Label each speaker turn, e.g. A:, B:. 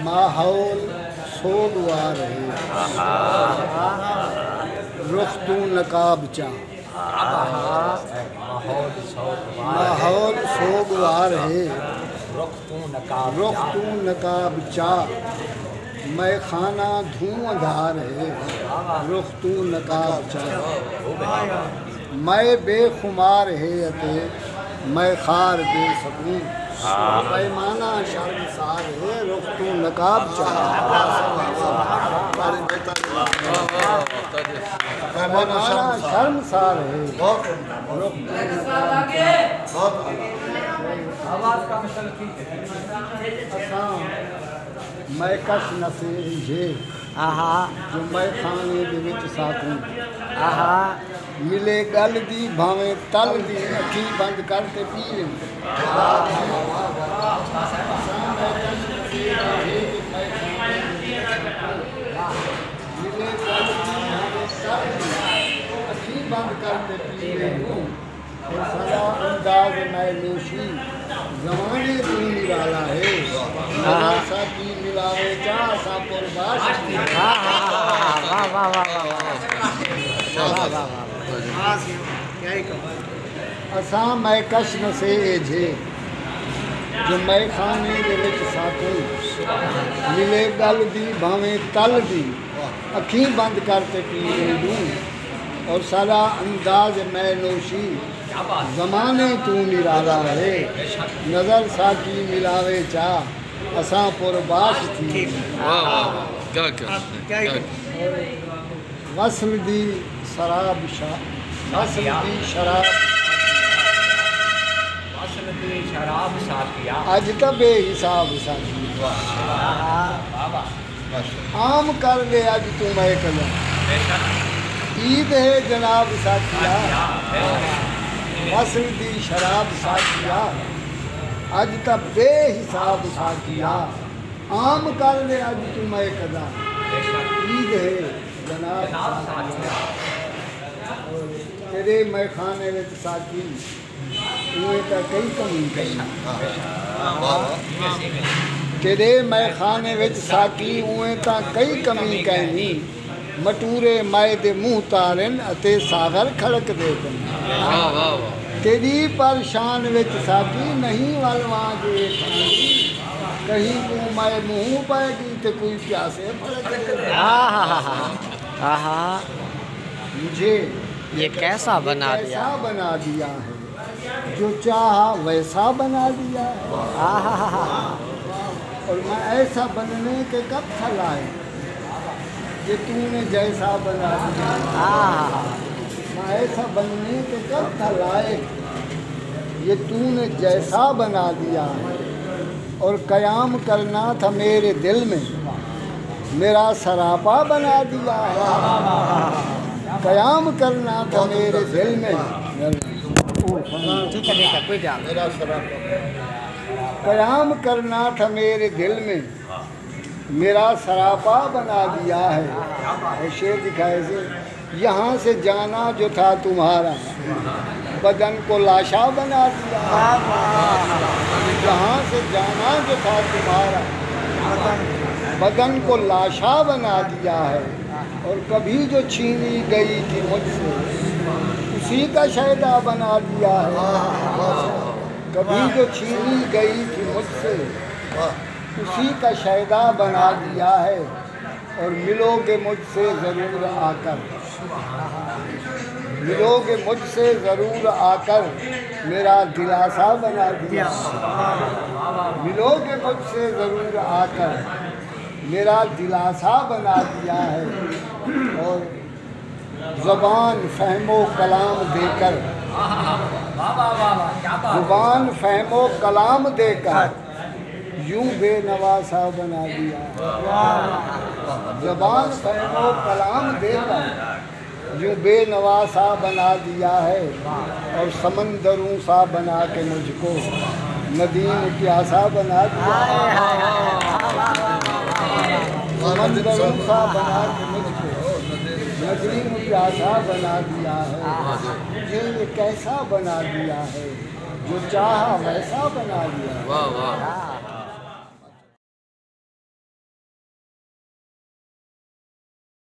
A: माहौल सोगवार है, रुख तू नकाब चा। माहौल सोगवार है, रुख तू नकाब चा। मैं खाना धुआंधार है, रुख तू नकाब चा। मैं बेखुमार है अते मैं खार बेसकूं। पैमाना शर्मसार है, रुख तू नकाब चा। पैमाना शर्मसार है, रुख तू नकाब चा। मैं कश नसे जो मैं खाने दे विच साकूं। मिले गल दी भावें तल दी, अखी बंद करके पी लें। मिले गल दी भावें तल दी, अखी बंद करके पी लें। और सदा अंदाज मैं नोशी जमाने तू निराला है। सा की मिलावे चा सा पुरबाश। असा मैं कश नसे जे जो मैं खाने दे विच साकूं। मिले गल दी भावें तल दी, अखी बंद करके पी लूं। और सारा अंदाज मैं नोशी जमाने तू निराला है। नजर साकी मिलावे चा असा पुरबाश थी। वसल दी शराब वसल दी शराब अज तो बेहिसाब साकी। आम कर ले अज तू मैं कला, ईद है जनाब साकिया। वसल दी शराब साकिया अज तक बेहिसाब साकिया। आम कर ले अज तू मैं कदा, ईद है जनाब साकिया। तेरे मैं खाने विच साकी उए तो कई कमी कही। तेरे मैं खाने विच साकी उए तो कई कमी कहनी। मटूरे माए दे मुँह तारन अते सागर खड़क दे कन। तेरी परशान विच साकी नहीं वलवांगे कहीं को माए मुँह पाएगी तो कोई प्यासे फड़क दे। मुझे
B: ये कैसा बना
A: दिया है, जो चाहा वैसा बना दिया है। और मैं ऐसा बनने के कब खलाए, ये तूने जैसा बना दिया। मैं ऐसा बनने के कब खलाए, ये तूने जैसा बना दिया है। और कयाम करना था मेरे दिल में, मेरा सरापा बना दिया है। कयाम करना था मेरे दिल में, मेरा सरापा। कयाम करना था मेरे दिल में, मेरा सरापा बना दिया है। और शेर दिखाए से, यहाँ से जाना जो था तुम्हारा, बदन को लाशा बना दिया। यहाँ से जाना जो था तुम्हारा, बदन को लाशा बना दिया है। और कभी जो छीनी गई थी मुझसे, उसी का शायदा बना दिया है। कभी जो छीनी गई थी मुझसे, उसी का शायदा बना दिया है। और मिलोगे मुझसे ज़रूर आकर, मिलोगे मुझसे ज़रूर आकर, मेरा दिलासा बना दिया। मिलोगे मुझसे ज़रूर आकर, मेरा दिलासा बना दिया है। और ज़बान फ़हमो कलाम देकर, ज़ुबान फ़हमो कलाम देकर यूं बेनवासा बना दिया। ज़बान फ़हमो कलाम देकर यूं बेनवासा बना दिया है। और समंदरों सा बना के मुझको नदीम प्यासा बना दिया। समंदरों सा बना के मुझको नदीम प्यासा बना दिया है। मुझे ये कैसा बना दिया है, जो चाहा वैसा बना दिया।
B: वाह वाह।